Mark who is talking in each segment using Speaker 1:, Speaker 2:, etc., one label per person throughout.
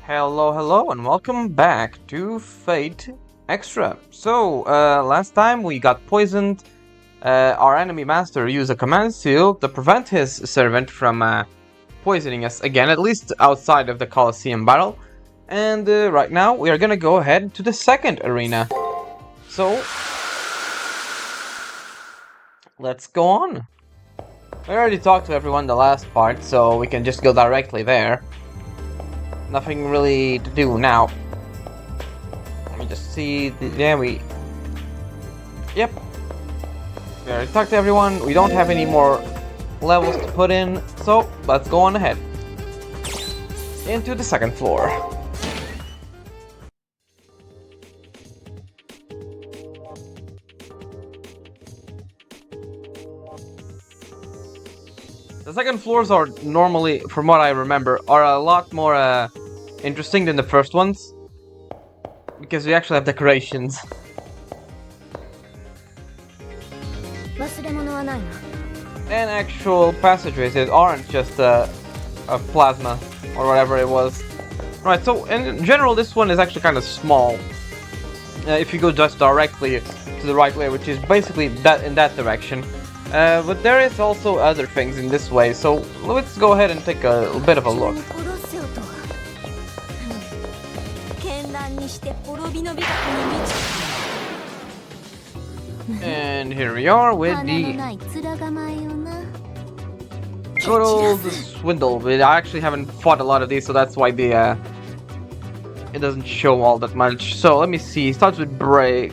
Speaker 1: Hello, and welcome back to Fate Extra. So, last time we got poisoned. Our enemy master used a command seal to prevent his servant from poisoning us again, at least outside of the Colosseum battle. And right now, we are gonna go ahead to the second arena. So, let's go on. We already talked to everyone the last part, so we can just go directly there. Nothing really to do now. Let me just see. Yep. We already talked to everyone. We don't have any more levels to put in, so let's go on ahead. Into the second floor. The second floors are normally, from what I remember, are a lot more interesting than the first ones. Because we actually have decorations. And actual passageways that aren't just a plasma or whatever it was. Right, so in general this one is actually kind of small. If you go just directly to the right way, which is basically that in that direction. But there is also other things in this way, so let's go ahead and take a bit of a look. And here we are with the good old swindle. I actually haven't fought a lot of these, so that's why the it doesn't show all that much. So let me see. He starts with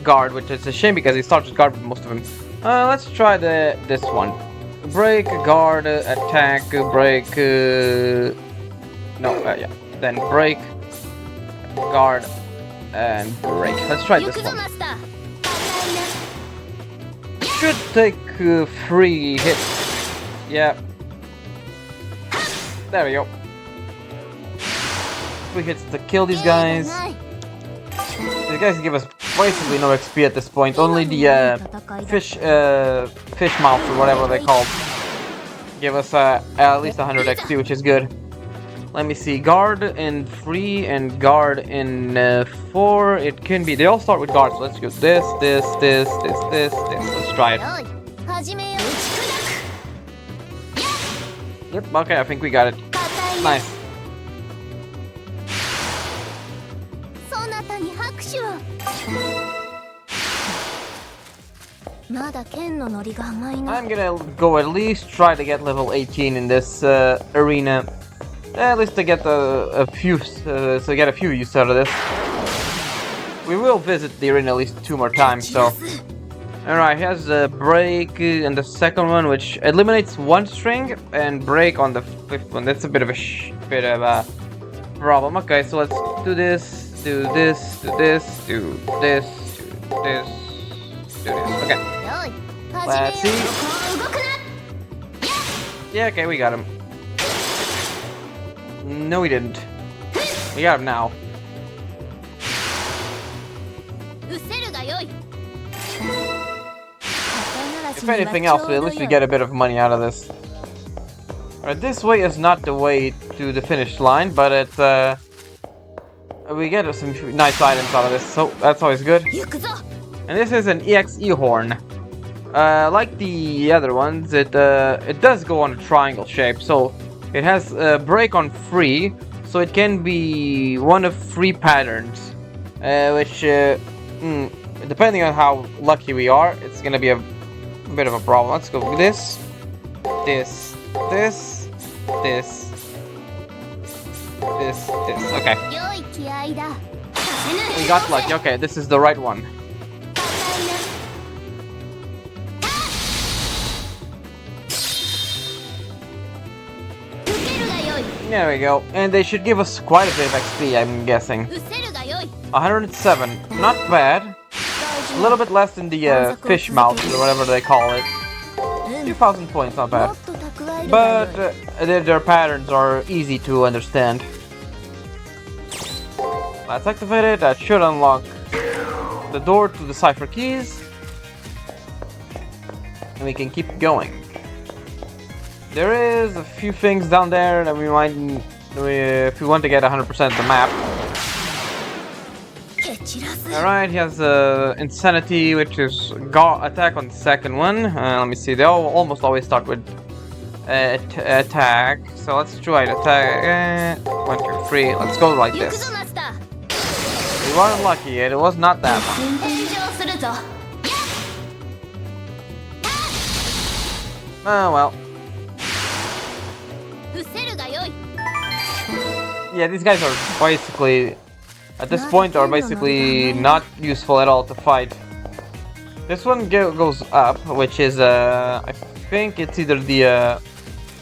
Speaker 1: guard, which is a shame because he starts with guard with most of them. Let's try this one. Break, guard, attack, break. Yeah. Then break, guard, and break. Let's try this one. Should take 3 hits. Yeah. There we go. 3 hits to kill these guys. These guys give us basically no XP at this point. Only the fish mouth or whatever they called give us at least 100 XP, which is good. Let me see. Guard in 3 and guard in 4. It can be. They all start with guard. So let's go this. Let's try it. Yep. Okay, I think we got it. Nice. I'm gonna go at least try to get level 18 in this arena. At least to get a few use out of this. We will visit the arena at least 2 more times, so. Alright, here's the break and the second one, which eliminates 1 string, and break on the 5th one. That's a bit of a problem. Okay, so let's do this, do this, do this, do this, do this, do this. Okay. Let's see. Yeah, okay, we got him. No, we didn't. We got him now. If anything else, at least we get a bit of money out of this. Alright, this way is not the way to the finish line, but it's we get some nice items out of this, so that's always good. And this is an EXE horn. Like the other ones, it does go on a triangle shape, so it has break on 3, so it can be one of 3 patterns, which depending on how lucky we are, it's gonna be a bit of a problem. Let's go with this. Okay. We got lucky. Okay, this is the right one. There we go. And they should give us quite a bit of XP, I'm guessing. 107. Not bad. A little bit less than the fish mouth or whatever they call it. 2,000 points, not bad. But their patterns are easy to understand. Let's activate it. That should unlock the door to the cipher keys. And we can keep going. There is a few things down there that we might if we want to get 100% of the map. Alright, he has Insanity, which is attack on the second one. Let me see, they almost always start with attack. So let's try attack. 1, 2, 3. Let's go like this. We weren't lucky, it was not that one. Oh well. Yeah, these guys are basically, at this point, are basically not useful at all to fight. This one goes up, which is, I think it's either the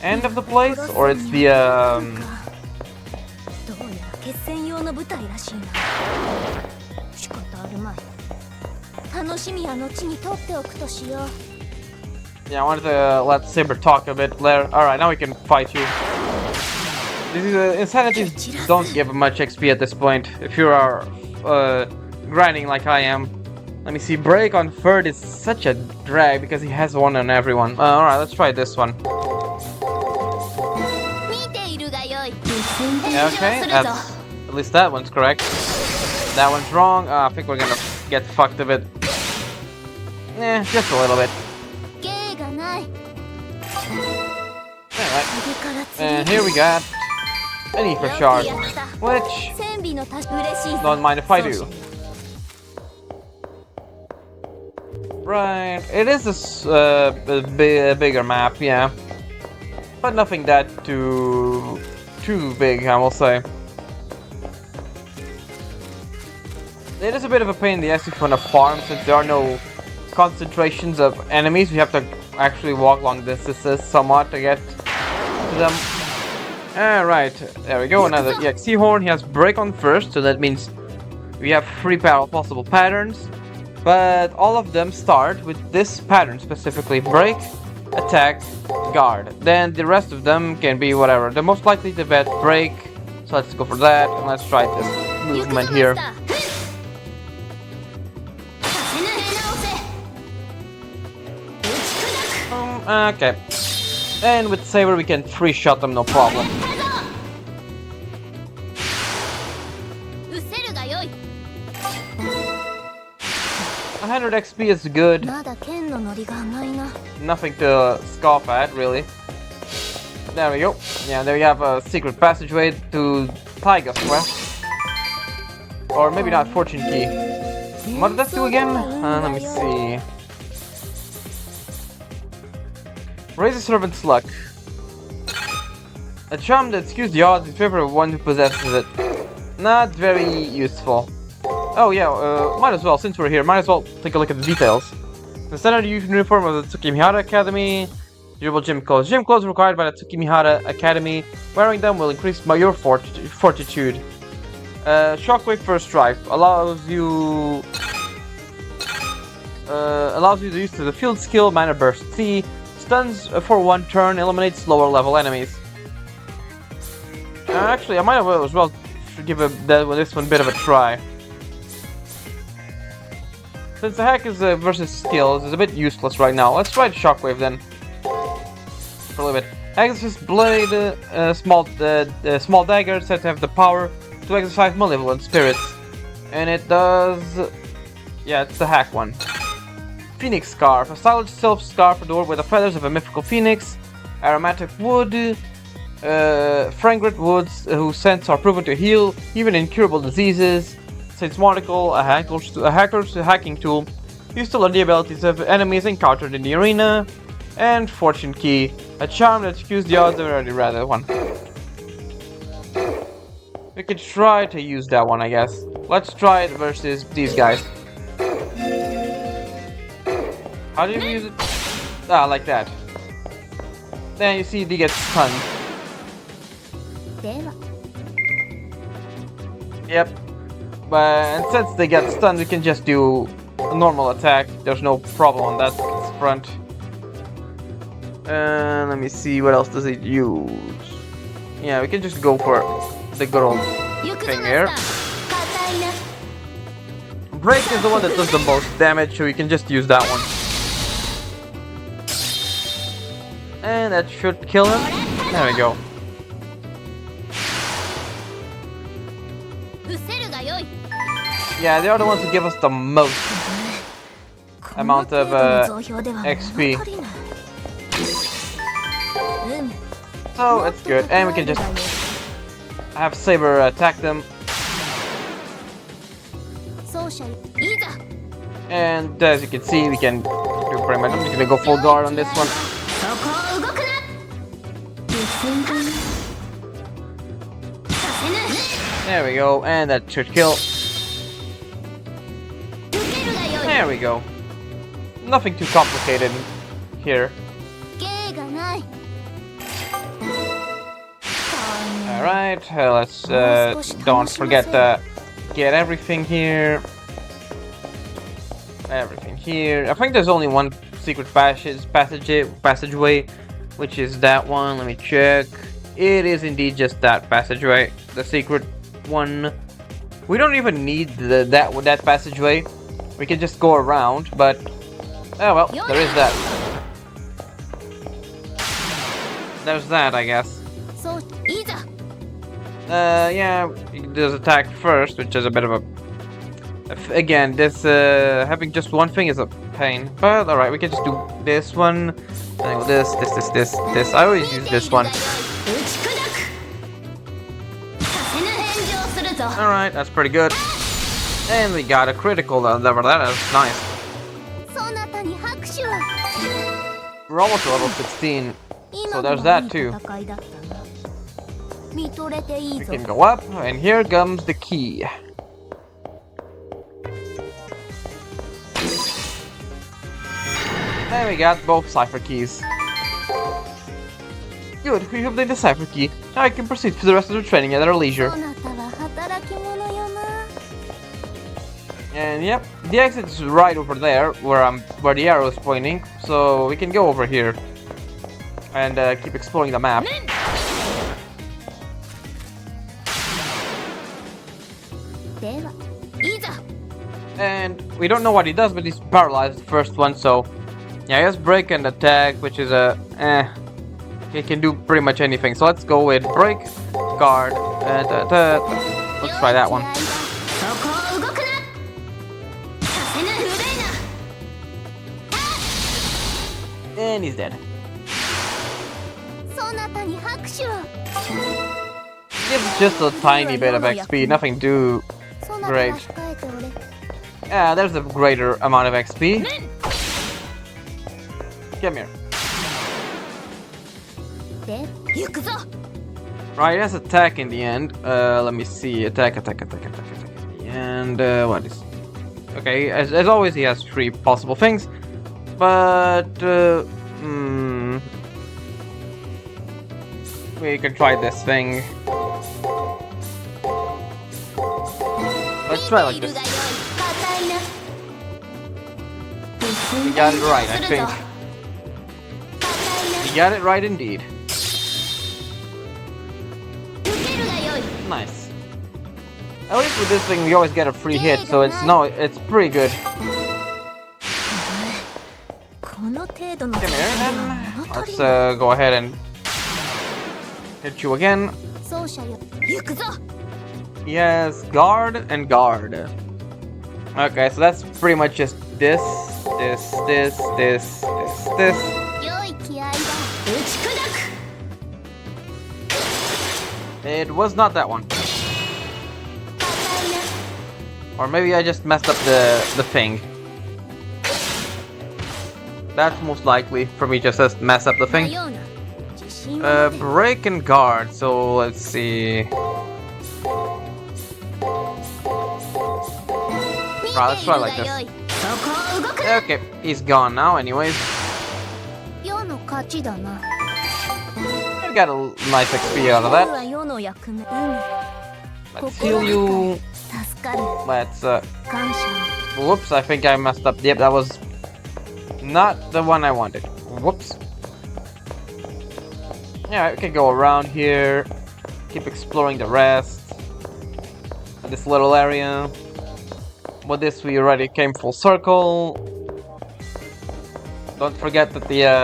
Speaker 1: end of the place, or it's the, yeah, I wanted to let Saber talk a bit later. Alright, now we can fight you. These Insanities don't give much XP at this point, if you are grinding like I am. Let me see, break on third is such a drag because he has one on everyone. Alright, let's try this one. Okay, that's, at least that one's correct. That one's wrong. I think we're gonna get fucked a bit. Eh, just a little bit. Alright, and here we got an Ether Shard, which, don't mind if I do. Right, it is a bigger map, yeah, but nothing that too big, I will say. It is a bit of a pain in the ass if you want to farm, since there are no concentrations of enemies. You have to actually walk long distances somewhat to get to them. Alright, there we go, another EXE horn. He has break on first, so that means we have 3 possible patterns. But all of them start with this pattern specifically: break, attack, guard. Then the rest of them can be whatever. The most likely to bet break, so let's go for that, and let's try this movement here. Okay. And with Saber we can 3-shot them, no problem. 100 XP is good. Nothing to scoff at, really. There we go. Yeah, there you have a secret passageway to Taiga's quest. Or maybe not, fortune key. What did that do again? Let me see. Raise a servant's luck. A charm that skews the odds in favor of one who possesses it. Not very useful. Oh yeah, might as well, since we're here, might as well take a look at the details. The standard uniform of the Tsukimihara Academy. Durable gym clothes. Gym clothes required by the Tsukimihara Academy. Wearing them will increase your fortitude. Shockwave First Strike allows you to use the field skill Mana Burst C. Stuns for 1 turn, eliminates lower level enemies. Actually, I might as well give this one a bit of a try. Since the hack is versus skills, is a bit useless right now. Let's try Shockwave then. For a little bit. Exorcist Blade, small dagger, said to have the power to exercise malevolent spirits. And it does... yeah, it's the hack one. Phoenix Scarf, a stylish silk scarf adorned with the feathers of a mythical phoenix. Aromatic wood, fragrant woods whose scents are proven to heal even incurable diseases. Saints Monocle, a hacker's hacking tool used to learn the abilities of enemies encountered in the arena. And Fortune Key, a charm that skews the odds. I've already read that one. We could try to use that one, I guess. Let's try it versus these guys. How do you use it? Ah, like that. Then you see they get stunned. Yep. And since they get stunned, we can just do a normal attack. There's no problem on that front. Let me see, what else does it use? Yeah, we can just go for the good old thing here. Break is the one that does the most damage, so we can just use that one. And that should kill him. There we go. Yeah, they are the ones who give us the most amount of XP. So it's good, and we can just have Saber attack them. And as you can see, we can do pretty much. I'm just gonna go full guard on this one. There we go, and that should kill. There we go. Nothing too complicated here. Alright, let's don't forget to get everything here. Everything here. I think there's only one secret passageway, which is that one. Let me check. It is indeed just that passageway, the secret one. We don't even need that passageway. We can just go around, but oh well, there is that. There's that, I guess. Yeah, there's attack first, which is a bit of a. Again, this having just one thing is a pain, but alright, we can just do this one. And this. I always use this one. Alright, that's pretty good. And we got a critical level. That is nice. We're almost level 16, so there's that too. We can go up, and here comes the key. And we got both cipher keys. Good, we have the cipher key. Now I can proceed to the rest of the training at our leisure. And yep, the exit is right over there, where the arrow is pointing. So we can go over here and keep exploring the map. And we don't know what he does, but he's paralyzed, the first one, so yeah, he has break and attack, which is a he can do pretty much anything. So let's go with break, guard, let's try that one. And he's dead. Gives just a tiny bit of XP, nothing too great. Yeah, there's a greater amount of XP. Come here. Right, that's attack in the end. Let me see. Attack in the end. What is... Okay, as always, he has 3 possible things. But... we can try this thing. Let's try like this. We got it right, I think. We got it right indeed. Nice. At least with this thing we always get a free hit, so it's pretty good. Come here then. Let's go ahead and hit you again. Yes, guard and guard. Okay, so that's pretty much just this. It was not that one. Or maybe I just messed up the thing. That's most likely for me just to mess up the thing. Break and guard, so let's see. Right, let's try like this. Okay, he's gone now anyways. We got a nice XP out of that. Let's heal you. Let's whoops, I think I messed up. Yep, that was not the one I wanted. Whoops. Yeah, we can go around here. Keep exploring the rest of this little area. With this, we already came full circle. Don't forget that there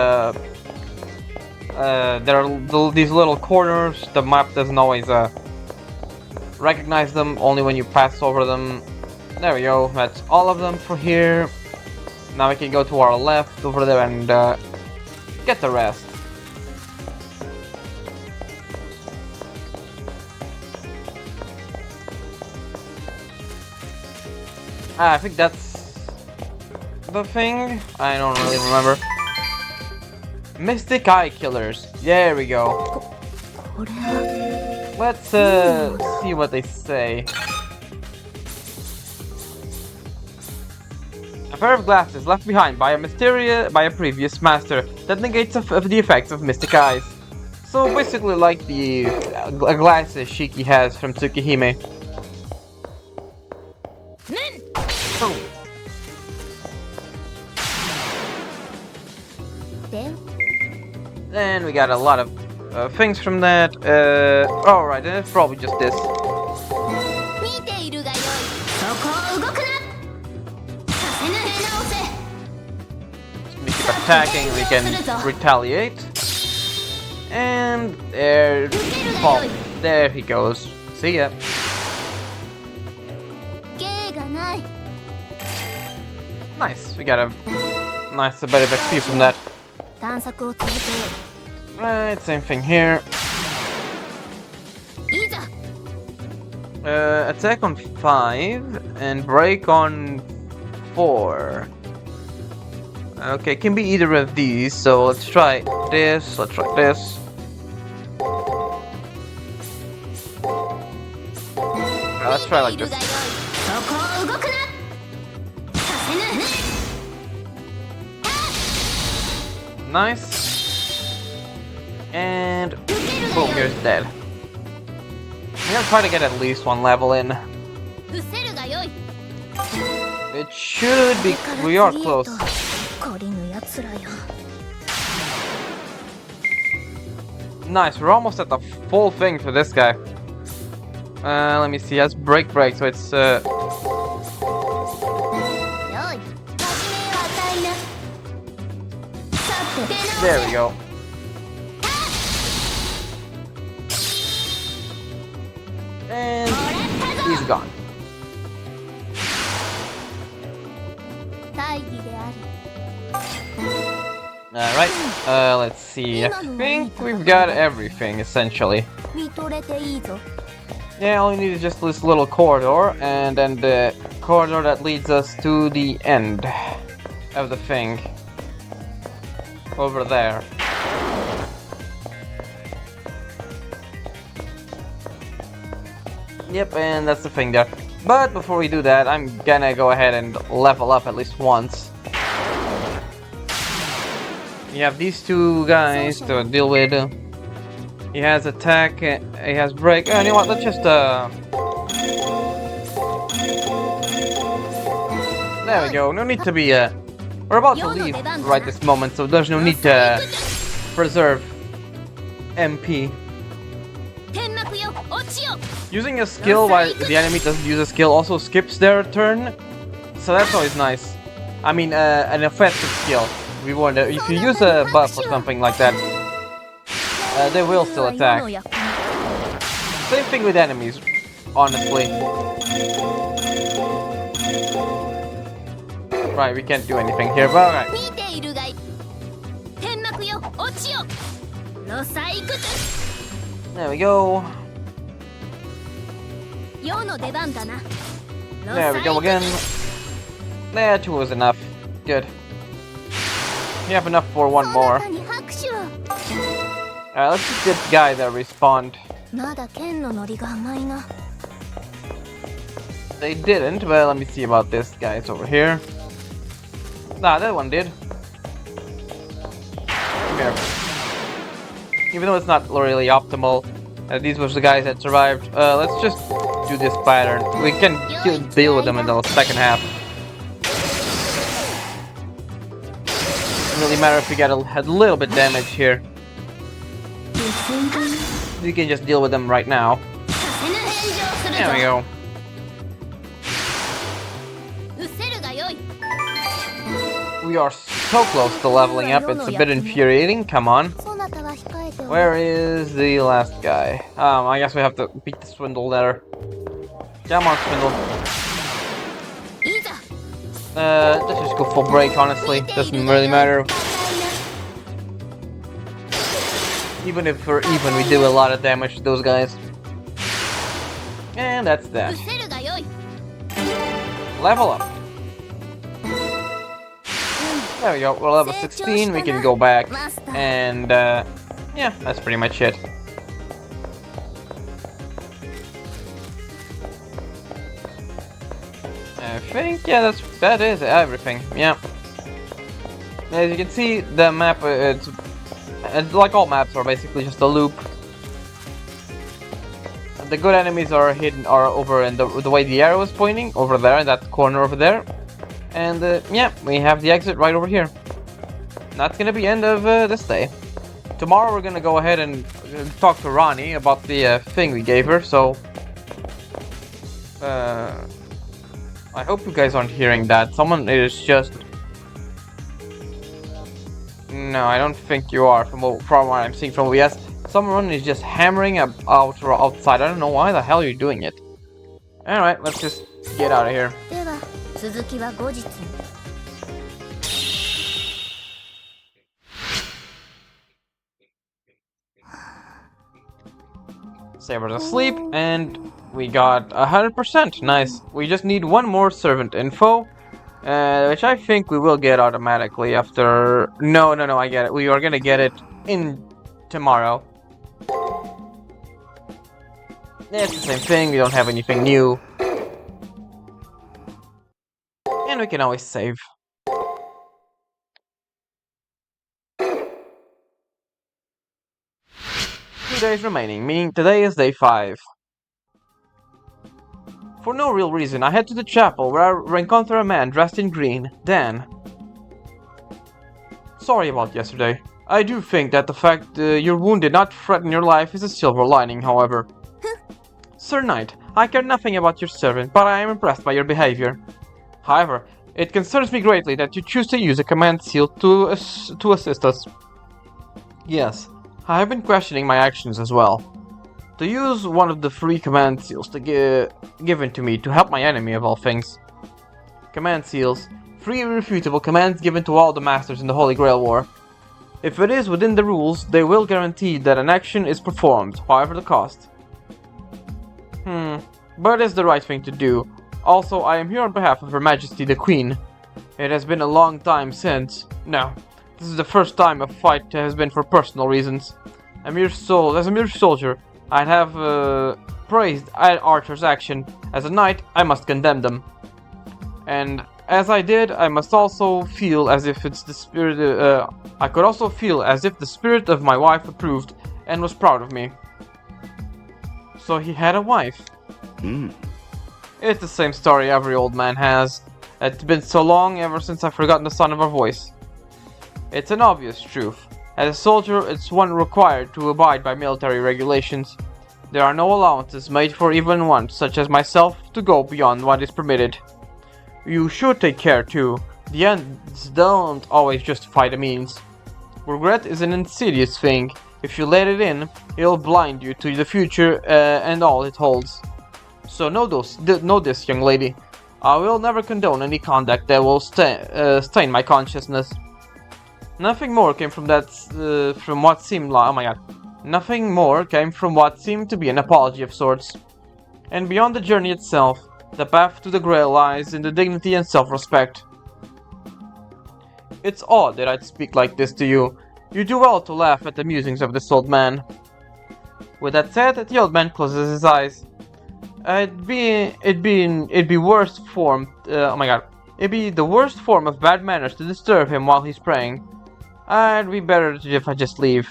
Speaker 1: are these little corners. The map doesn't always recognize them only when you pass over them. There we go, that's all of them for here. Now we can go to our left over there and get the rest. I think that's the thing. I don't really remember. Mystic Eye Killers. There we go. Let's see what they say. A pair of glasses left behind by a previous master that negates the effects of mystic eyes. So basically like the glasses Shiki has from Tsukihime. And we got a lot of things from that. Alright, and it's probably just this. We keep attacking, we can retaliate. And there he goes. See ya. Nice, we got a nice bit of XP from that. Right, same thing here. Attack on 5 and break on 4. Okay, can be either of these, so let's try this, let's try this. Let's try like this. Nice. And boom, here's dead. I'm gonna try to get at least one level in. It should be. We are close. Nice, we're almost at the full thing for this guy. Let me see, that's break, so it's there we go. And he's gone. Alright, let's see. I think we've got everything, essentially. Yeah, all we need is just this little corridor, and then the corridor that leads us to the end of the thing. Over there. Yep, and that's the thing there. But before we do that, I'm gonna go ahead and level up at least once. You have these two guys to deal with. He has attack, he has break. You know what, let's just there we go, no need to be we're about to leave right this moment, so there's no need to preserve MP. Using a skill while the enemy doesn't use a skill also skips their turn, so that's always nice. I mean, an offensive skill. We want to, if you use a buff or something like that, they will still attack. Same thing with enemies, honestly. Right, we can't do anything here, but alright. There we go. There we go again. There, 2 was enough. Good. We have enough for one more. Let's just get the guy that respawned. They didn't, but let me see about this guy's over here. Nah, that one did. Come here. Even though it's not really optimal, these were the guys that survived. Let's just do this pattern. We can deal with them in the second half. Doesn't really matter if we get a little bit damage here. We can just deal with them right now. There we go. We are so close to leveling up, it's a bit infuriating, come on. Where is the last guy? I guess we have to beat the Swindle there. Come on, Swindle. Let's just go full break, honestly. Doesn't really matter. Even if we're even, we do a lot of damage to those guys. And that's that. Level up. There we go, we're level 16, we can go back. And, yeah, that's pretty much it. I think, yeah, that is everything, yeah. As you can see, the map, it's like all maps are basically just a loop. The good enemies are hidden, are over in the way the arrow is pointing, over there, in that corner over there. And yeah, we have the exit right over here. That's gonna be the end of this day. Tomorrow we're gonna go ahead and talk to Ronnie about the thing we gave her, so... I hope you guys aren't hearing that. Someone is just... No, I don't think you are, from what I'm seeing from OBS. Someone is just hammering outside. I don't know why the hell you're doing it. Alright, let's just get out of here. Saber's asleep, and we got 100%. Nice. We just need one more servant info, which I think we will get automatically after... No, I get it. We are gonna get it in tomorrow. It's the same thing, we don't have anything new. And we can always save. 2 days remaining, meaning today is day 5. For no real reason, I head to the chapel where I encounter a man dressed in green, Dan. Sorry about yesterday. I do think that the fact your wound did not threaten your life is a silver lining, however. Sir Knight, I care nothing about your servant, but I am impressed by your behavior. However, it concerns me greatly that you choose to use a command seal to assist us. Yes, I have been questioning my actions as well. To use one of the 3 command seals given to me to help my enemy of all things. Command seals, 3 irrefutable commands given to all the masters in the Holy Grail War. If it is within the rules, they will guarantee that an action is performed, however the cost. But it's the right thing to do. Also, I am here on behalf of Her Majesty the Queen. It has been a long time since... No, this is the first time a fight has been for personal reasons. As a mere soldier, I'd have praised Archer's action. As a knight, I must condemn them. And as I did, I must also feel as if it's the spirit... I could also feel as if the spirit of my wife approved and was proud of me. So he had a wife. It's the same story every old man has. It's been so long ever since I've forgotten the sound of her voice. It's an obvious truth. As a soldier, it's one required to abide by military regulations. There are no allowances made for even one, such as myself, to go beyond what is permitted. You should take care too. The ends don't always justify the means. Regret is an insidious thing. If you let it in, it'll blind you to the future and all it holds. So know this, young lady. I will never condone any conduct that will stain my consciousness. Nothing more came from that, from what seemed like, oh my god. Nothing more came from what seemed to be an apology of sorts. And beyond the journey itself, the path to the Grail lies in the dignity and self-respect. It's odd that I'd speak like this to you. You do well to laugh at the musings of this old man. With that said, the old man closes his eyes. It'd be worst form. Oh my god! It'd be the worst form of bad manners to disturb him while he's praying. It'd be better if I just leave.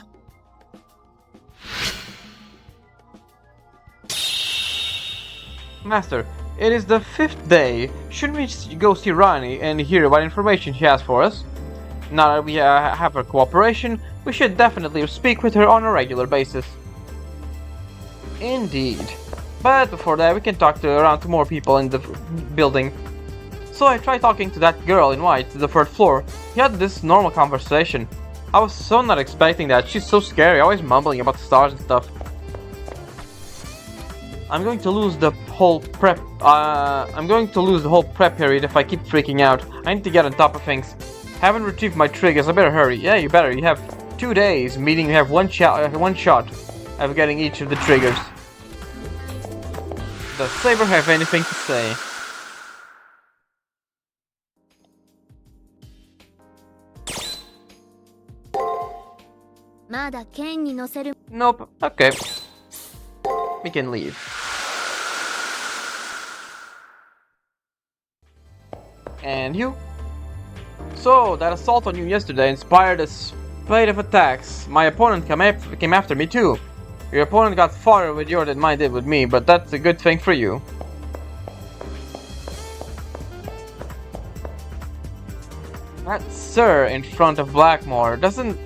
Speaker 1: Master, it is the 5th day. Shouldn't we go see Rani and hear what information she has for us? Now that we have her cooperation, we should definitely speak with her on a regular basis. Indeed. But before that, we can talk around to more people in the building. So I tried talking to that girl in white to the 3rd floor. We had this normal conversation. I was so not expecting that. She's so scary, always mumbling about the stars and stuff. I'm going to lose the whole prep period if I keep freaking out. I need to get on top of things. Haven't retrieved my triggers, I better hurry. Yeah, you better. You have 2 days, meaning you have one shot of getting each of the triggers. Does Saber have anything to say? Nope. Okay. We can leave. And you? So, that assault on you yesterday inspired a spate of attacks. My opponent came after me too. Your opponent got farther with you than mine did with me, but that's a good thing for you. That sir in front of Blackmore doesn't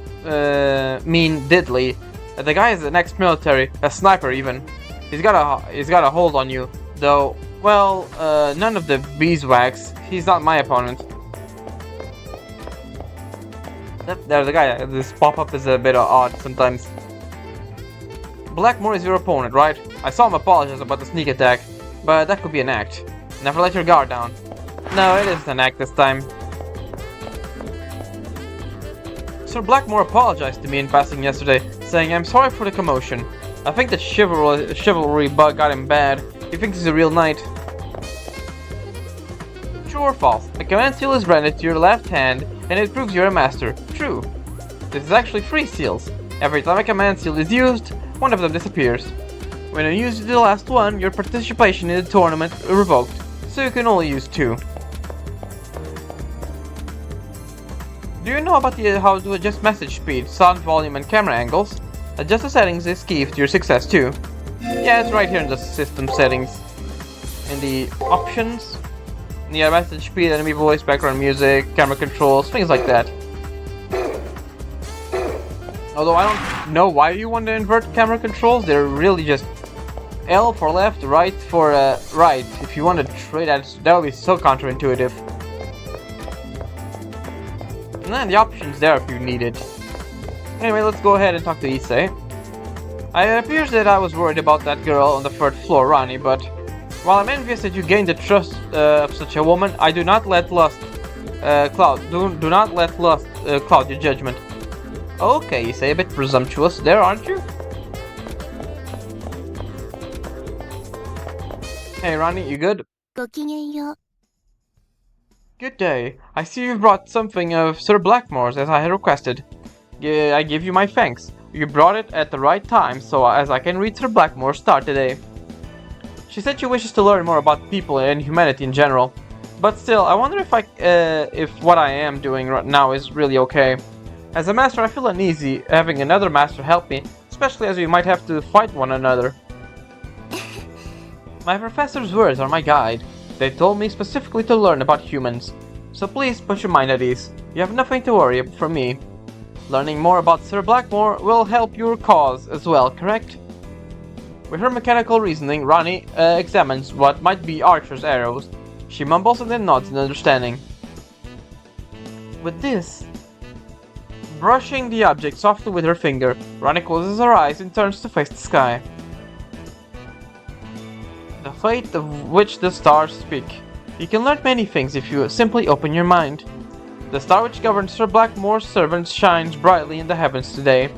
Speaker 1: mean diddly. The guy is an ex-military, a sniper even. He's got a hold on you, though. Well, none of the beeswax. He's not my opponent. There's a guy. This pop-up is a bit odd sometimes. Blackmore is your opponent, right? I saw him apologize about the sneak attack, but that could be an act. Never let your guard down. No, it isn't an act this time. Sir Blackmore apologized to me in passing yesterday, saying I'm sorry for the commotion. I think the chivalry bug got him bad. He thinks he's a real knight. True or false? The command seal is branded to your left hand, and it proves you're a master. True. This is actually 3 seals. Every time a command seal is used, one of them disappears. When you use the last one, your participation in the tournament is revoked, so you can only use 2. Do you know about how to adjust message speed, sound volume, and camera angles? Adjust the settings is key to your success too. Yeah, it's right here in the system settings. In the options, near message speed, enemy voice, background music, camera controls, things like that. Although I don't know why you want to invert camera controls, they're really just L for left, right for right. If you want to trade that would be so counterintuitive. And then the options there if you need it. Anyway, let's go ahead and talk to Issei. It appears that I was worried about that girl on the 3rd floor, Rani, but while I'm envious that you gained the trust of such a woman, I do not let lust cloud your judgment. Okay, Issei, a bit presumptuous there, aren't you? Hey, Rani, you good? Good day. I see you've brought something of Sir Blackmore's as I had requested. I give you my thanks. You brought it at the right time, so as I can read Sir Blackmore's star today. She said she wishes to learn more about people and humanity in general. But still, I wonder if what I am doing right now is really okay. As a master, I feel uneasy having another master help me, especially as we might have to fight one another. My professor's words are my guide. They told me specifically to learn about humans. So please put your mind at ease. You have nothing to worry from me. Learning more about Sir Blackmore will help your cause as well, correct? With her mechanical reasoning, Rani examines what might be Archer's arrows. She mumbles and then nods in understanding. With this, brushing the object softly with her finger, Rani closes her eyes and turns to face the sky. The fate of which the stars speak. You can learn many things if you simply open your mind. The star which governs Sir Blackmore's servants shines brightly in the heavens today.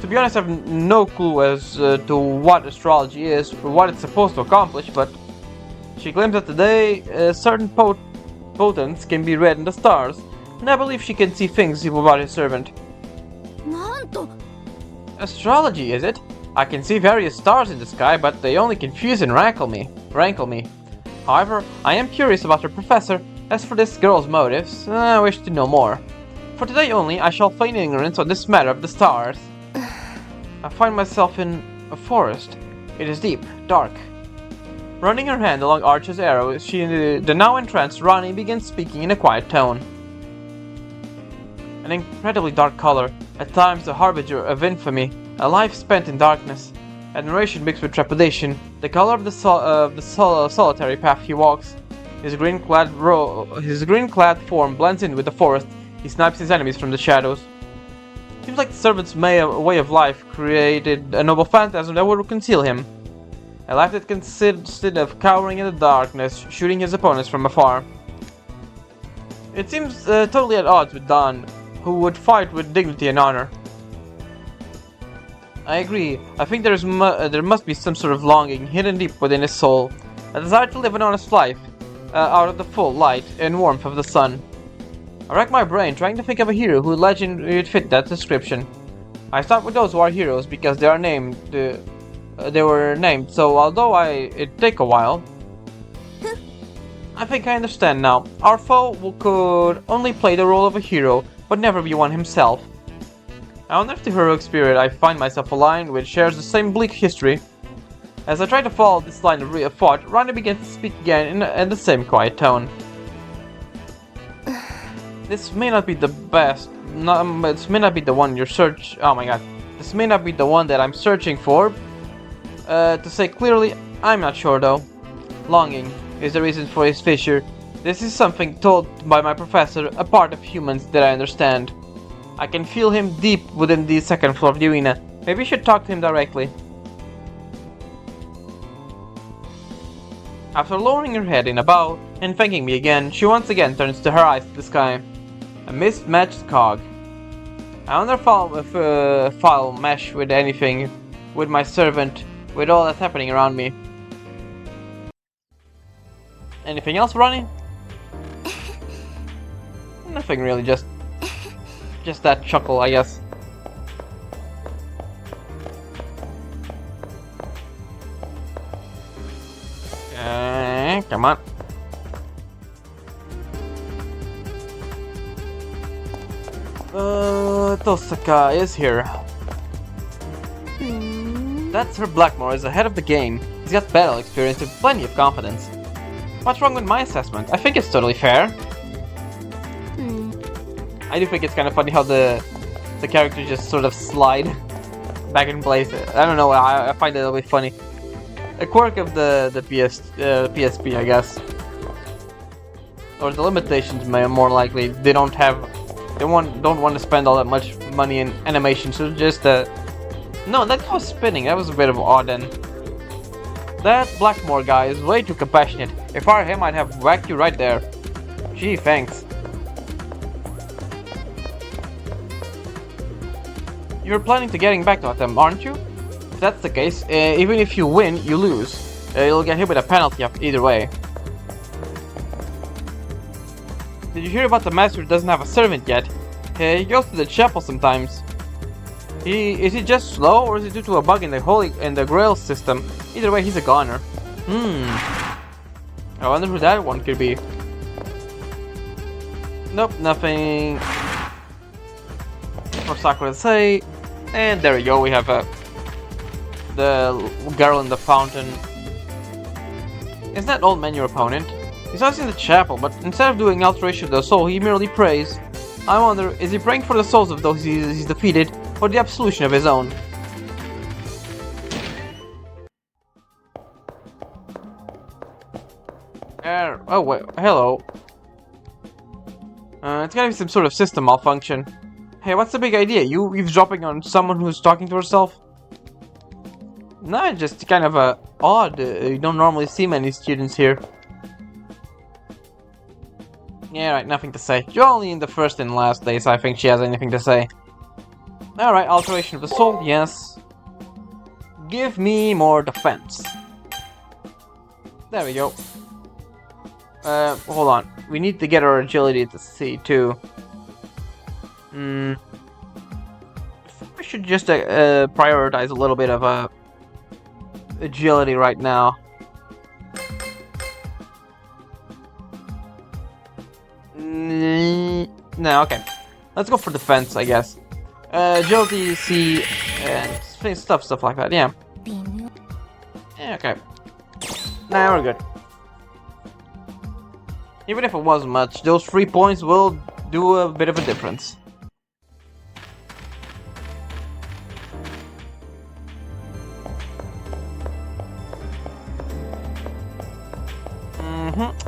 Speaker 1: To be honest, I have no clue as to what astrology is or what it's supposed to accomplish, but she claims that today certain potents can be read in the stars, and I believe she can see things about his servant. Astrology, is it? I can see various stars in the sky, but they only confuse and rankle me. However, I am curious about her professor. As for this girl's motives, I wish to know more. For today only, I shall feign ignorance on this matter of the stars. I find myself in a forest. It is deep, dark. Running her hand along Archer's arrow, the now entranced Rani begins speaking in a quiet tone. An incredibly dark color, at times the harbinger of infamy, a life spent in darkness. Admiration mixed with trepidation, the color of the solitary path he walks. His green-clad form blends in with the forest. He snipes his enemies from the shadows. Seems like the servant's way of life created a noble phantasm that would conceal him. A life that consisted of cowering in the darkness, shooting his opponents from afar. It seems totally at odds with Don, who would fight with dignity and honor. I agree. I think there must be some sort of longing hidden deep within his soul, a desire to live an honest life, out of the full light and warmth of the sun. I rack my brain trying to think of a hero whose legend would fit that description. I start with those who are heroes because they are named. They were named. So although it take a while, I think I understand now. Our foe could only play the role of a hero, but never be one himself. I wonder if the heroic spirit I find myself aligned with shares the same bleak history. As I try to follow this line of thought, Ronnie begins to speak again in the same quiet tone. This may not be the best. This may not be the one you're search. Oh my god. This may not be the one that I'm searching for. To say clearly, I'm not sure though. Longing is the reason for his fissure. This is something told by my professor, a part of humans that I understand. I can feel him deep within the second floor of the arena. Maybe you should talk to him directly. After lowering her head in a bow and thanking me again, she once again turns her eyes to the sky. A mismatched cog. I wonder if I'll mesh with anything, with my servant, with all that's happening around me. Anything else, Ronnie? Nothing really, just that chuckle, I guess. Come on. Tosaka is here. That's Sir Blackmore is ahead of the game. He's got battle experience and plenty of confidence. What's wrong with my assessment? I think it's totally fair. I do think it's kind of funny how the characters just sort of slide back in place. I don't know, I find it a little bit funny. A quirk of the PSP, I guess. Or the limitations, more likely. They don't want to spend all that much money in animation, so just no, that was spinning. That was a bit of odd then. That Blackmore guy is way too compassionate. If I were him, I'd have whacked you right there. Gee, thanks. You're planning to getting back to them, aren't you? If that's the case, even if you win, you lose. You'll get hit with a penalty either way. Did you hear about the master who doesn't have a servant yet? He goes to the chapel sometimes. Is he just slow, or is it due to a bug in the Grail system? Either way, he's a goner. I wonder who that one could be. Nope, nothing for Sakura to say. And there we go, we have the girl in the fountain. Is that old man your opponent? He's always in the chapel, but instead of doing alteration of the soul, he merely prays. I wonder, is he praying for the souls of those he's defeated, or the absolution of his own? Oh wait, hello. It's gotta be some sort of system malfunction. Hey, what's the big idea? You eavesdropping on someone who's talking to herself? No, it's just kind of odd. You don't normally see many students here. Yeah, right, nothing to say. You're only in the first and last day, so I think she has anything to say. Alright, alteration of the soul, yes. Give me more defense. There we go. Hold on. We need to get our agility to C too. We should just prioritize a little bit of agility right now. No, okay. Let's go for defense, I guess. Agility, C, and stuff like that, yeah. Yeah, okay. Nah, we're good. Even if it wasn't much, those 3 points will do a bit of a difference.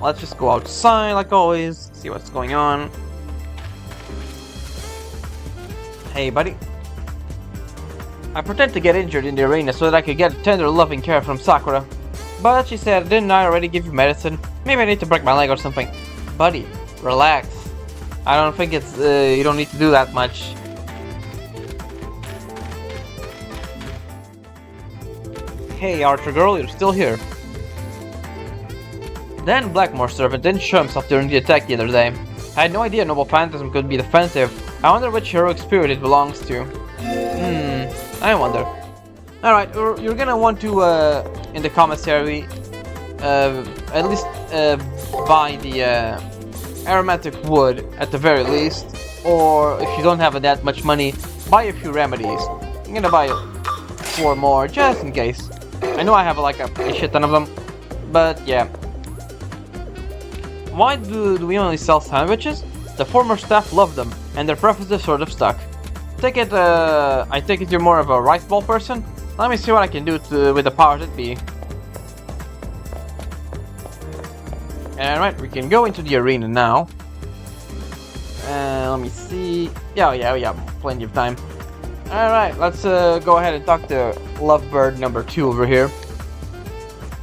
Speaker 1: Let's just go outside like always, see what's going on. Hey, buddy. I pretend to get injured in the arena so that I could get tender, loving care from Sakura. But she said, didn't I already give you medicine? Maybe I need to break my leg or something. Buddy, relax. I don't think it's, you don't need to do that much. Hey, Archer girl, you're still here. Dan Blackmore's servant didn't show himself during the attack the other day. I had no idea Noble Phantasm could be defensive. I wonder which heroic spirit it belongs to. I wonder. Alright, you're gonna want to, in the commissary, at least buy the aromatic wood at the very least. Or if you don't have that much money, buy a few remedies. I'm gonna buy 4 more just in case. I know I have like a shit ton of them, but yeah. Why do we only sell sandwiches? The former staff love them, and their preferences sort of stuck. I take it you're more of a rice ball person? Let me see what I can do with the powers that be. Alright, we can go into the arena now. Let me see. Yeah, plenty of time. Alright, let's go ahead and talk to Lovebird number 2 over here.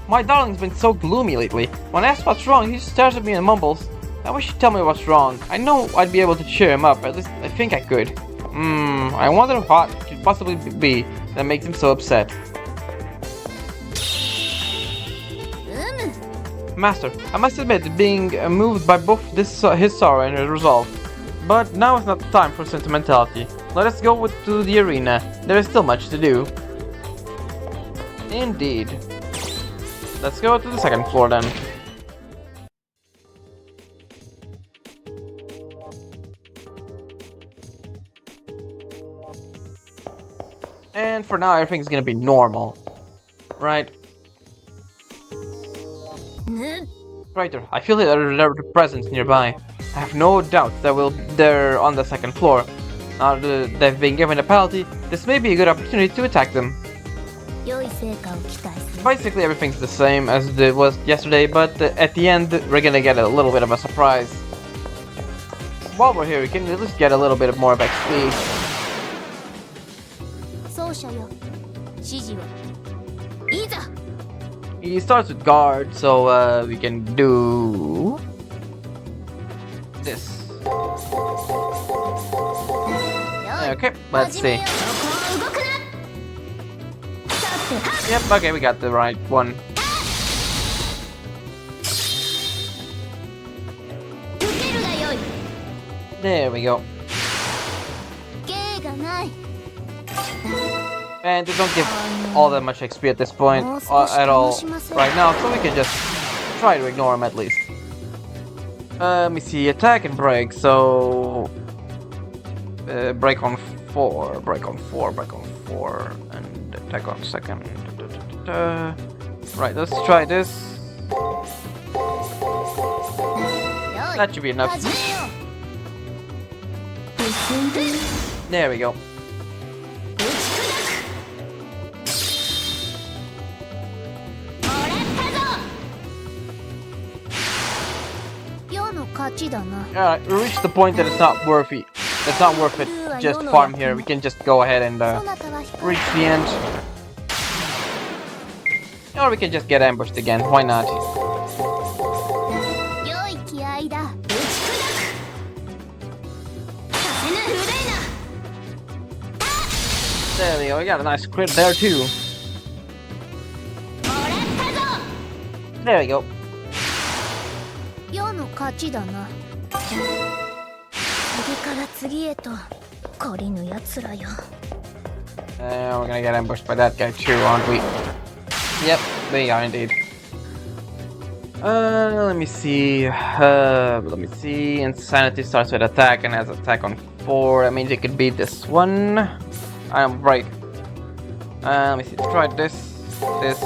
Speaker 1: My darling's been so gloomy lately. When I ask what's wrong, he just stares at me and mumbles. I wish he'd tell me what's wrong. I know I'd be able to cheer him up, at least I think I could. I wonder what could possibly be that makes him so upset. Master, I must admit being moved by both his sorrow and his resolve. But now is not the time for sentimentality. Let us go to the arena. There is still much to do. Indeed. Let's go to the second floor then. And for now, everything's gonna be normal. Right? Writer, I feel that there are presence nearby. I have no doubt that they're on the second floor. Now that they've been given a penalty, this may be a good opportunity to attack them. Basically everything's the same as it was yesterday, but at the end we're gonna get a little bit of a surprise. While we're here, we can at least get a little bit more of XP. He starts with guard, so we can do this. Okay, let's see. Yep, okay, we got the right one. There we go. And they don't give all that much XP at this point at all right now, so we can just try to ignore them at least. Let me see, attack and break, so... break on 4, break on 4, break on 4, and attack on second. Right, let's try this. That should be enough. There we go. Alright, we reached the point that it's not worth it. It's not worth it. Just farm here. We can just go ahead and reach the end. Or we can just get ambushed again. Why not? There we go. We got a nice crit there too. There we go. We're gonna get ambushed by that guy too, aren't we? Yep, we are indeed. Let me see. Insanity starts with attack and has attack on 4. That means it could beat this one. Right. Let me see. Try this. This.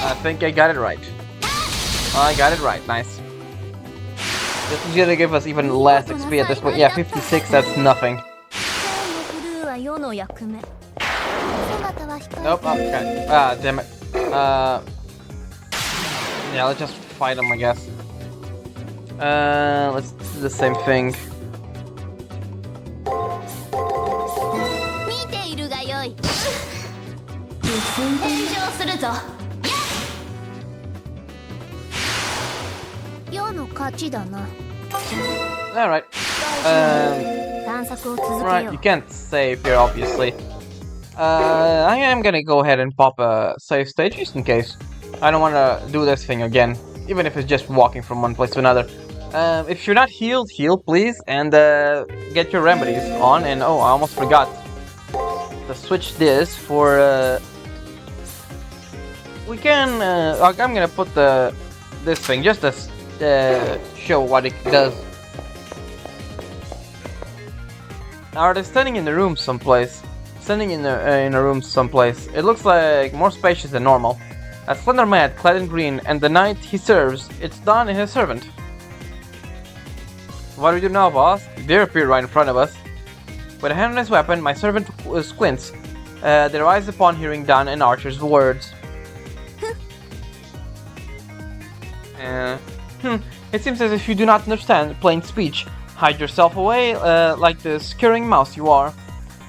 Speaker 1: I think I got it right. I got it right. Nice. This is gonna give us even less XP at this point. Yeah, 56. That's nothing. Nope. Okay. Ah, damn it. Yeah, let's just fight him, I guess. Let's do the same thing. Alright. Right, you can't save here, obviously. I am gonna go ahead and pop a save stage just in case. I don't want to do this thing again, even if it's just walking from one place to another. If you're not healed, heal please, and get your remedies on. And oh, I almost forgot to switch this for. We can. I'm gonna put this thing just to show what it does. Are they standing in the room someplace? Standing in a room someplace. It looks like more spacious than normal. A slender man clad in green, and the knight he serves, it's Don and his servant. What do you do now, boss? They appear right in front of us. With a hand on his weapon, my servant squints, their eyes upon hearing Don and Archer's words. It seems as if you do not understand plain speech. Hide yourself away, like the scurrying mouse you are.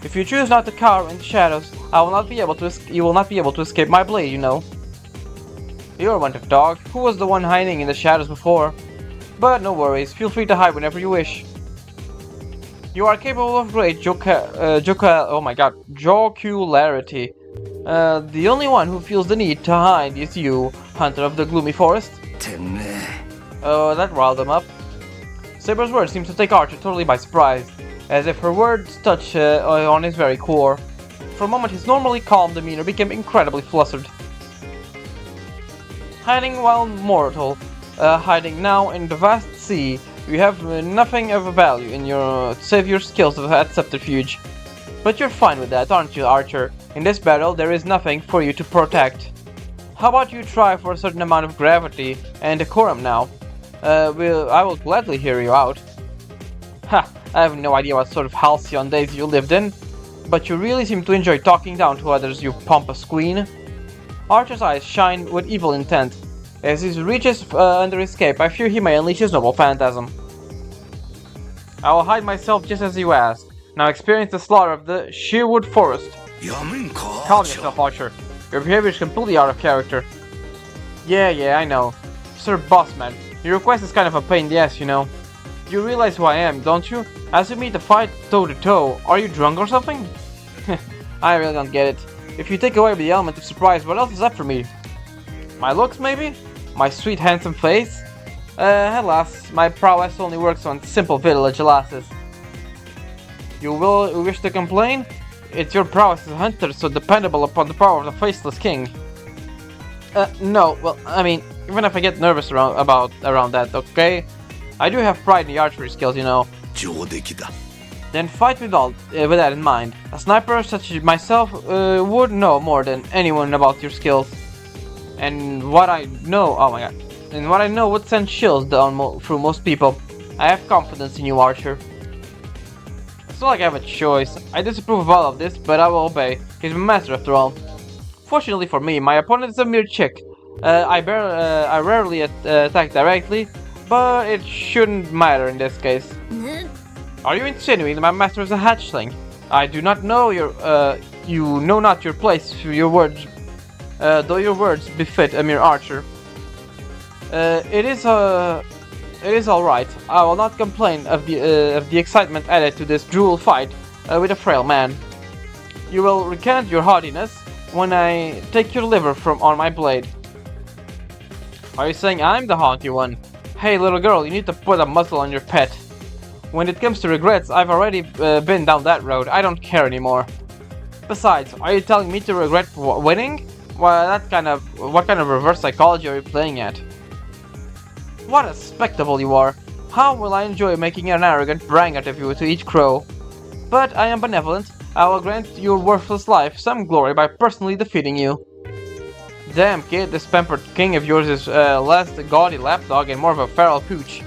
Speaker 1: If you choose not to cower in the shadows, you will not be able to escape my blade, you know. You're a wonderful dog. Who was the one hiding in the shadows before? But no worries, feel free to hide whenever you wish. You are capable of great jocularity. The only one who feels the need to hide is you, hunter of the gloomy forest. Oh, that riled them up. Saber's words seem to take Archer totally by surprise, as if her words touch on his very core. For a moment, his normally calm demeanor became incredibly flustered. Hiding while mortal, hiding now in the vast sea, you have nothing of value in save your skills at subterfuge. But you're fine with that, aren't you, Archer? In this battle, there is nothing for you to protect. How about you try for a certain amount of gravity and decorum now? I will gladly hear you out. Ha! I have no idea what sort of halcyon days you lived in, but you really seem to enjoy talking down to others, you pompous queen. Archer's eyes shine with evil intent. As he reaches under his cape, I fear he may unleash his noble phantasm. I will hide myself just as you ask. Now experience the slaughter of the Sheerwood Forest. Calm yourself, Archer. Your behavior is completely out of character. Yeah, I know. Sir Bossman, your request is kind of a pain in the ass, you know. You realize who I am, don't you? As we meet to fight toe-to-toe, are you drunk or something? I really don't get it. If you take away the element of surprise, what else is up for me? My looks, maybe? My sweet handsome face? Alas, my prowess only works on simple village lasses. You wish to complain? It's your prowess as a hunter so dependable upon the power of the faceless king. No, well, I mean, even if I get nervous around that, okay? I do have pride in the archery skills, you know. Then fight with that in mind. A sniper such as myself would know more than anyone about your skills. And what I know, oh my god. And what I know would send chills down through most people. I have confidence in you, Archer. It's not like I have a choice. I disapprove of all of this, but I will obey. He's my master after all. Fortunately for me, my opponent is a mere chick. I rarely attack directly, but it shouldn't matter in this case. Are you insinuating that my master is a hatchling? I do not know you know not your place through your words, though your words befit a mere archer. It is all right. I will not complain of the excitement added to this drool fight with a frail man. You will recant your haughtiness when I take your liver on my blade. Are you saying I'm the haughty one? Hey, little girl, you need to put a muzzle on your pet. When it comes to regrets, I've already been down that road. I don't care anymore. Besides, are you telling me to regret winning? Well, what kind of reverse psychology are you playing at? What a spectacle you are! How will I enjoy making an arrogant braggart of you to each crow? But I am benevolent. I will grant your worthless life some glory by personally defeating you. Damn, kid, this pampered king of yours is less a gaudy lapdog and more of a feral pooch.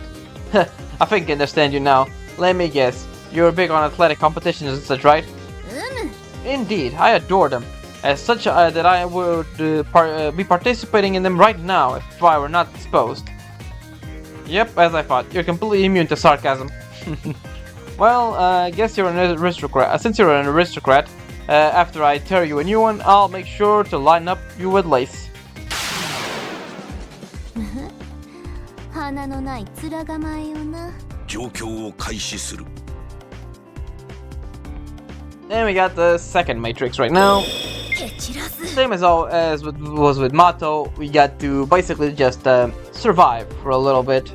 Speaker 1: I think I understand you now. Let me guess, you're big on athletic competitions and such, right? Indeed, I adore them. As such, that I would be participating in them right now if I were not disposed. Yep, as I thought. You're completely immune to sarcasm. Well, I guess you're an aristocrat. Since you're an aristocrat, after I tear you a new one, I'll make sure to line up you with lace. And we got the second matrix right now. Same as was with Mato, we got to basically just survive for a little bit.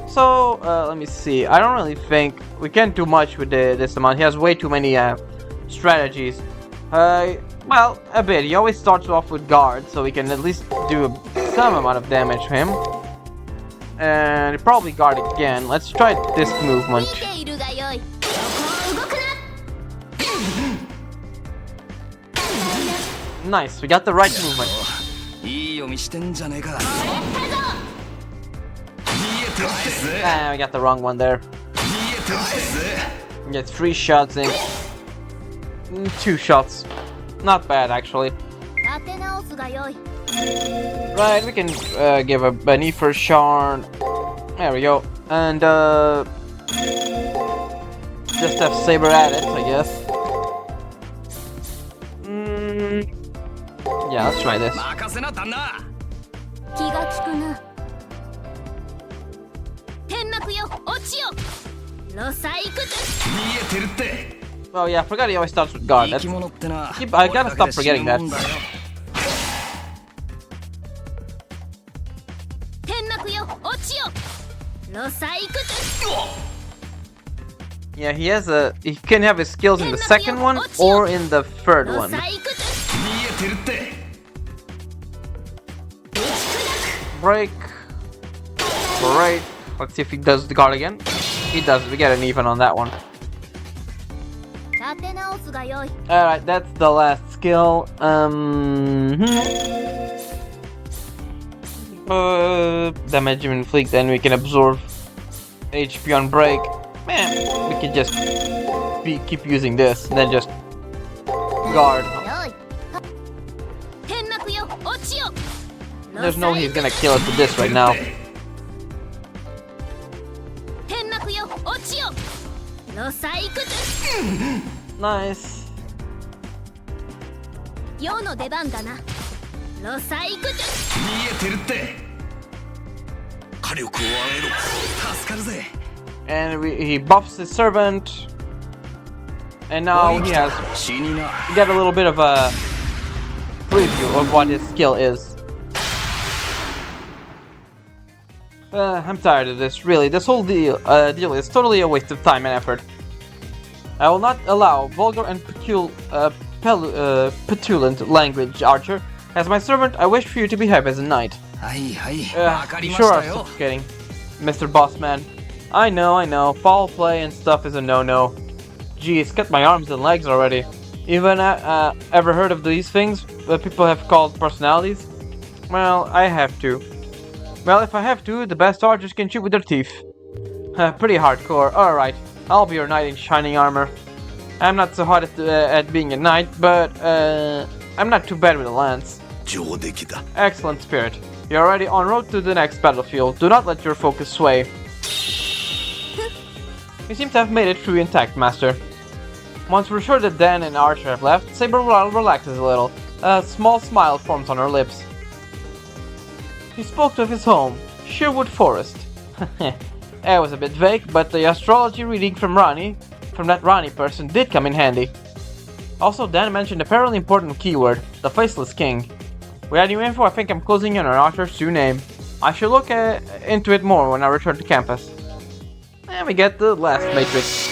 Speaker 1: So, let me see. I don't really think we can do much with this amount. He has way too many strategies. Well, a bit. He always starts off with guard, so we can at least do some amount of damage to him. And probably guard again. Let's try this movement. Nice, we got the right movement. Ah, we got the wrong one there. Get 3 shots in. 2 shots. Not bad, actually. Right, we can give a Benny for Sharn. There we go. And just have Saber at it, I guess. Yeah, let's try this. Oh yeah, I forgot he always starts with guard. I gotta stop forgetting that. Yeah, he can have his skills in the second one or in the third one. Break. Great. Let's see if he does the guard again. He does. We get an even on that one. Alright, that's the last skill. Damage him in fleek, then we can absorb HP on break. Man, we can just keep using this, and then just guard. There's no way he's gonna kill us with this right now. Nice. And he buffs his servant. And now he got a little bit of a preview of what his skill is. I'm tired of this, really. This whole deal is totally a waste of time and effort. I will not allow vulgar and petulant language, Archer. As my servant, I wish for you to behave as a knight. You sure are suffocating, Mr. Bossman. I know. Foul play and stuff is a no-no. Geez, cut my arms and legs already. Even ever heard of these things that people have called personalities? Well, I have to. Well, if I have to, the best archers can shoot with their teeth. Pretty hardcore. Alright, I'll be your knight in shining armor. I'm not so hot at being a knight, but I'm not too bad with a lance. Excellent spirit. You're already en route to the next battlefield. Do not let your focus sway. You seem to have made it through intact, Master. Once we're sure that Dan and Archer have left, Saber relaxes a little. A small smile forms on her lips. He spoke of his home, Sherwood Forest. It was a bit vague, but the astrology reading from that Rani person did come in handy. Also, Dan mentioned a fairly important keyword, the Faceless King. Without new info, I think I'm closing in on Archer's true name. I should look into it more when I return to campus. And we get the last matrix.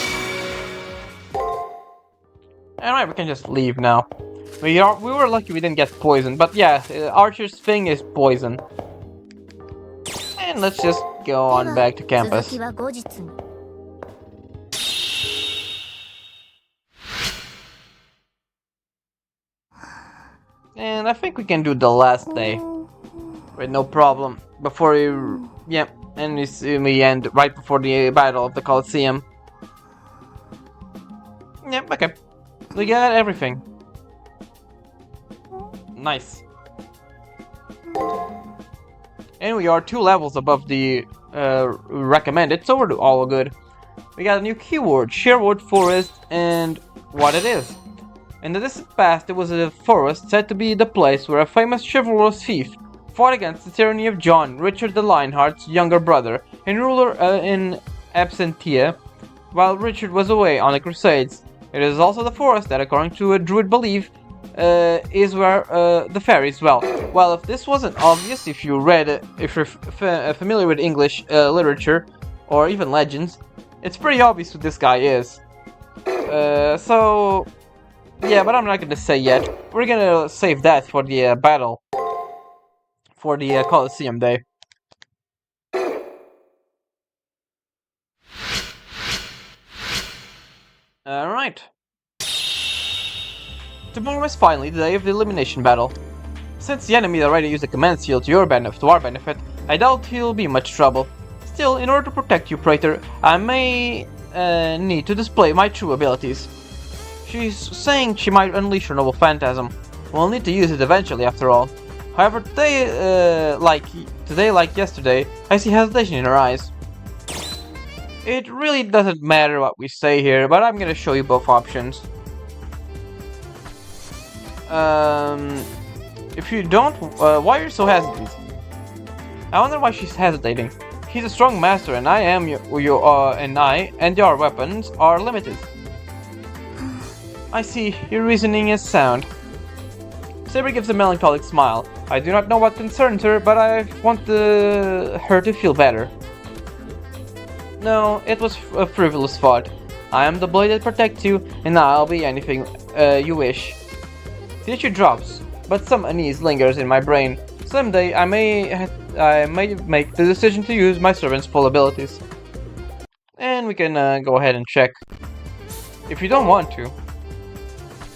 Speaker 1: Alright, we can just leave now. We were lucky we didn't get poisoned, but yeah, Archer's thing is poison. And let's just go on back to campus. And I think we can do the last day with no problem before and we end right before the Battle of the Colosseum. Yep, okay. We got everything. Nice. And we are 2 levels above the recommended, so we're all good. We got a new keyword, Sherwood Forest, and what it is. In the distant past, it was a forest said to be the place where a famous chivalrous thief fought against the tyranny of John, Richard the Lionheart's younger brother, and ruler in absentia, while Richard was away on the Crusades. It is also the forest that, according to a druid belief, is where the fairies dwell. Well, if this wasn't obvious, if you're familiar with English literature or even legends, it's pretty obvious who this guy is. So yeah, but I'm not gonna say yet. We're gonna save that for the battle, for the Colosseum day. Alright. Tomorrow is finally the day of the elimination battle. Since the enemy already used the command seal to our benefit, I doubt he'll be much trouble. Still, in order to protect you, Praetor, I may need to display my true abilities. She's saying she might unleash her noble phantasm. We'll need to use it eventually, after all. However, today, like yesterday, I see hesitation in her eyes. It really doesn't matter what we say here, but I'm gonna show you both options. If you don't, why are you so hesitant? I wonder why she's hesitating. He's a strong master, and I am and your weapons are limited. I see, your reasoning is sound. Saber gives a melancholic smile. I do not know what concerns her, but I want her to feel better. No, it was a frivolous thought. I am the blade that protects you, and I'll be anything you wish. The issue drops, but some unease lingers in my brain. Someday I may make the decision to use my servant's full abilities. And we can go ahead and check. If you don't want to.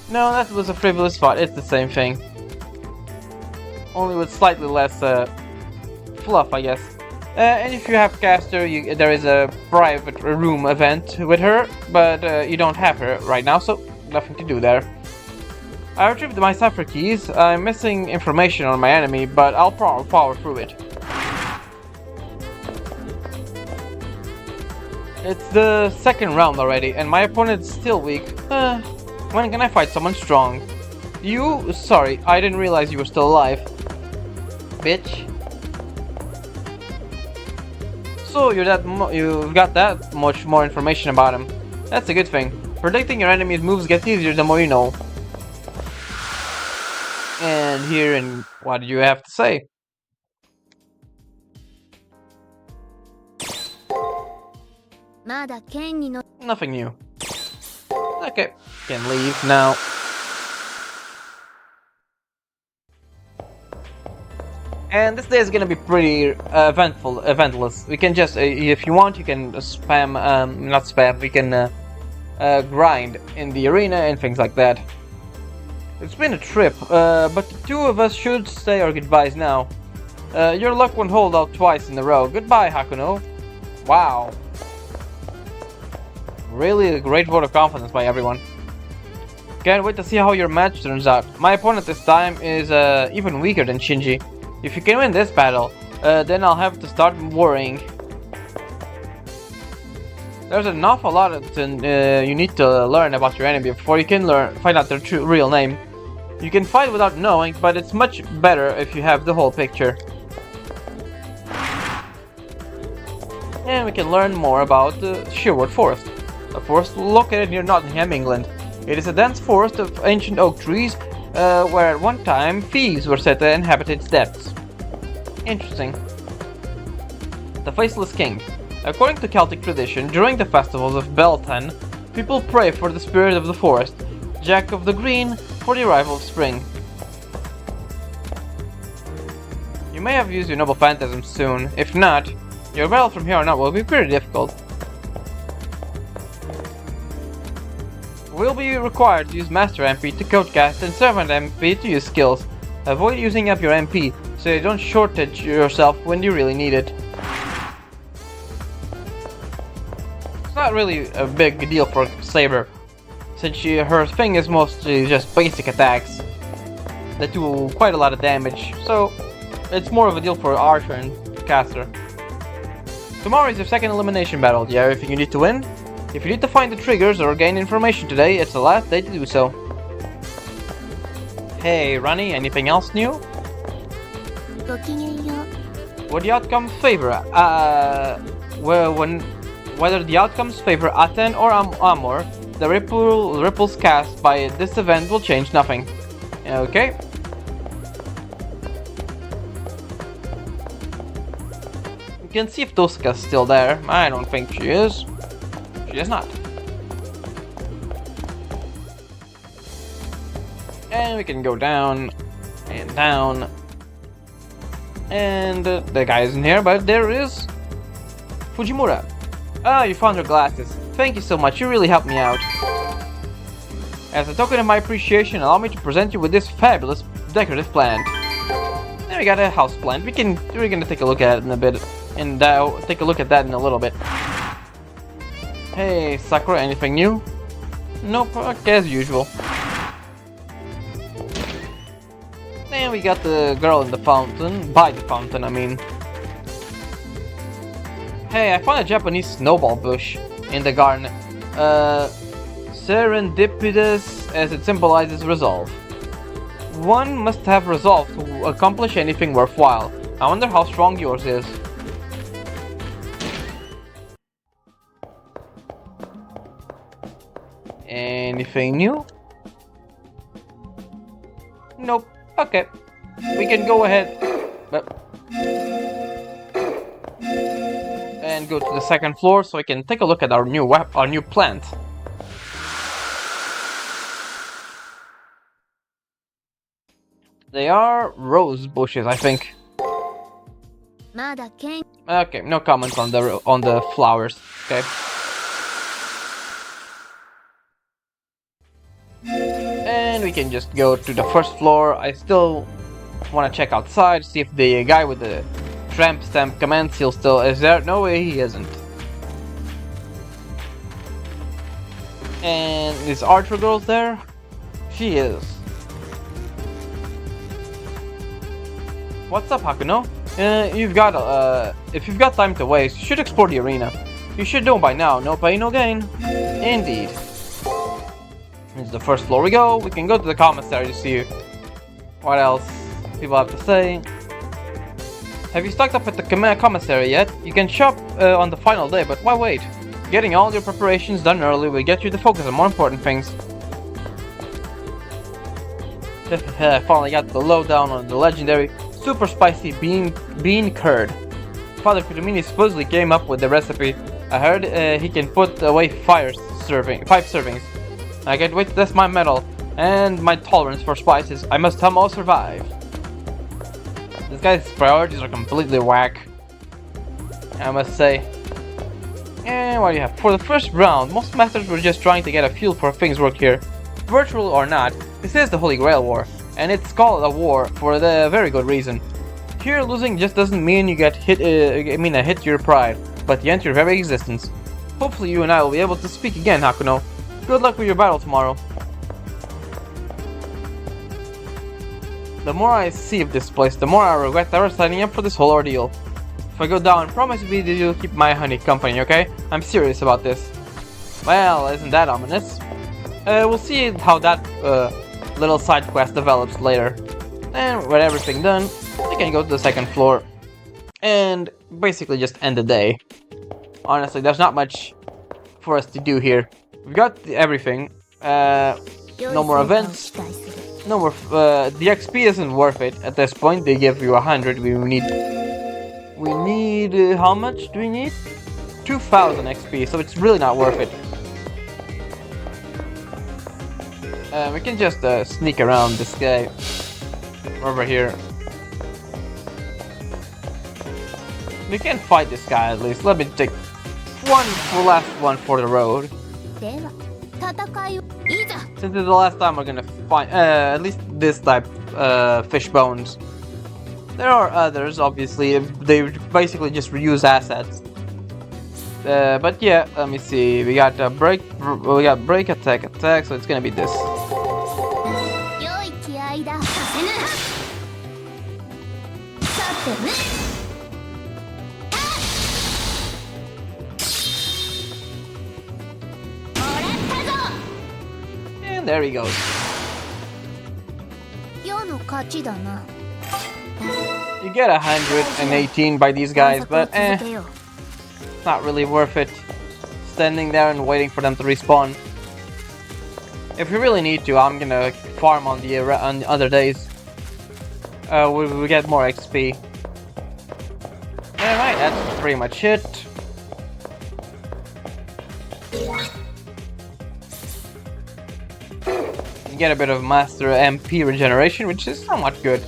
Speaker 1: No, that was a frivolous thought. It's the same thing. Only with slightly less fluff, I guess. And if you have Caster, there is a private room event with her, but you don't have her right now, so nothing to do there. I retrieved my cipher keys. I'm missing information on my enemy, but I'll power through it. It's the second round already, and my opponent's still weak. When can I fight someone strong? You? Sorry, I didn't realize you were still alive. Bitch. So you've got that much more information about him. That's a good thing. Predicting your enemy's moves gets easier the more you know. And here, and what do you have to say? Nothing new. Okay, can leave now. And this day is gonna be pretty eventless. We can just, if you want, you can spam, not spam, we can grind in the arena and things like that. It's been a trip, but the two of us should say our goodbyes now. Your luck won't hold out twice in a row. Goodbye, Hakuno. Wow. Really a great vote of confidence by everyone. Can't wait to see how your match turns out. My opponent this time is even weaker than Shinji. If you can win this battle, then I'll have to start worrying. There's an awful lot you need to learn about your enemy before you can find out their real name. You can fight without knowing, but it's much better if you have the whole picture. And we can learn more about the Sherwood Forest, a forest located near Nottingham, England. It is a dense forest of ancient oak trees, where at one time thieves were said to inhabit its depths. Interesting. The Faceless King. According to Celtic tradition, during the festivals of Beltane, people pray for the spirit of the forest, Jack of the Green, for the arrival of spring. You may have used your noble phantasm soon. If not, your battle from here on out will be pretty difficult. Will be required to use Master MP to codecast and Servant MP to use skills. Avoid using up your MP, so you don't shortage yourself when you really need it. It's not really a big deal for Saber, since her thing is mostly just basic attacks that do quite a lot of damage, so it's more of a deal for Archer and Caster. Tomorrow is your second elimination battle. Do you have everything you need to win? If you need to find the triggers or gain information today, it's the last day to do so. Hey, Ronnie, anything else new? Would the outcomes favor, whether the outcomes favor Aten or Amor, the ripples cast by this event will change nothing. Okay. You can see if Tosca's still there. I don't think she is. She is not. And we can go down and down. And the guy isn't here, but there is Fujimura. Ah, you found her glasses. Thank you so much, you really helped me out. As a token of my appreciation, allow me to present you with this fabulous decorative plant. There we got a house plant. We're gonna take a look at it in a bit, and take a look at that in a little bit. Hey, Sakura, anything new? Nope, okay, as usual. And we got the girl in the fountain, by the fountain, I mean. Hey, I found a Japanese snowball bush in the garden. Serendipitous as it symbolizes resolve. One must have resolve to accomplish anything worthwhile. I wonder how strong yours is. Anything new? Nope. Okay. We can go ahead and go to the second floor so we can take a look at our new plant. They are rose bushes, I think. Okay, no comments on the flowers. Okay. And we can just go to the first floor. I still want to check outside, see if the guy with the tramp stamp command seal still is there. No way, he isn't. And is Archer Girl there? She is. What's up, Hakuno? If you've got time to waste, you should explore the arena. You should know by now, no pain, no gain. Indeed. This is the first floor we go. We can go to the commissary to see what else people have to say. Have you stocked up at the commissary yet? You can shop on the final day, but why wait? Getting all your preparations done early will get you to focus on more important things. I finally got the lowdown on the legendary super spicy bean curd. Father Kutumini supposedly came up with the recipe. I heard he can put away 5 servings. I can't wait to test my mettle and my tolerance for spices. I must somehow survive. This guy's priorities are completely whack, I must say. And what do you have? For the first round, most masters were just trying to get a feel for things work here. Virtual or not, this is the Holy Grail War, and it's called a war for the very good reason. Here, losing just doesn't mean you get hit. A hit to your pride, but you enter your very existence. Hopefully, you and I will be able to speak again, Hakuno. Good luck with your battle tomorrow. The more I see of this place, the more I regret ever signing up for this whole ordeal. If I go down, promise me that you'll keep my honey company, okay? I'm serious about this. Well, isn't that ominous? We'll see how that little side quest develops later. And with everything done, we can go to the second floor and basically just end the day. Honestly, there's not much for us to do here. We've got everything. No more events. No more. The XP isn't worth it at this point. They give you 100. We need how much do we need? 2,000 XP. So it's really not worth it. We can just sneak around this guy over here. We can fight this guy at least. Let me take last one for the road. Since it's the last time we're gonna find at least this type fish bones. There are others, obviously. They basically just reuse assets. But yeah, let me see. We got break, attack. So it's gonna be this. there he goes. You get 118 by these guys, but not really worth it. Standing there and waiting for them to respawn. If we really need to, I'm gonna farm on the on other days. We get more XP. Alright, that's pretty much it. You get a bit of Master MP regeneration, which is somewhat good.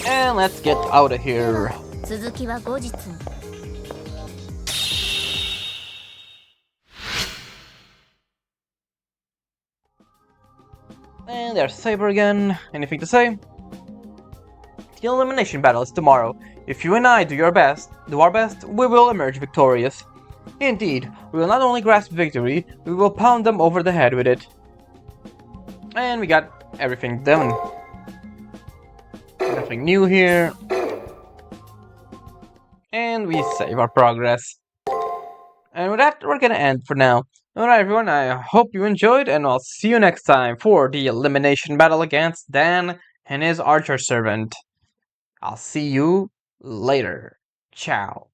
Speaker 1: And let's get out of here. And there's Saber again. Anything to say? The elimination battle is tomorrow. If you and I do our best, we will emerge victorious. Indeed, we will not only grasp victory, we will pound them over the head with it. And we got everything done. Nothing new here. And we save our progress. And with that, we're gonna end for now. Alright everyone, I hope you enjoyed, and I'll see you next time for the elimination battle against Dan and his archer servant. I'll see you later. Ciao.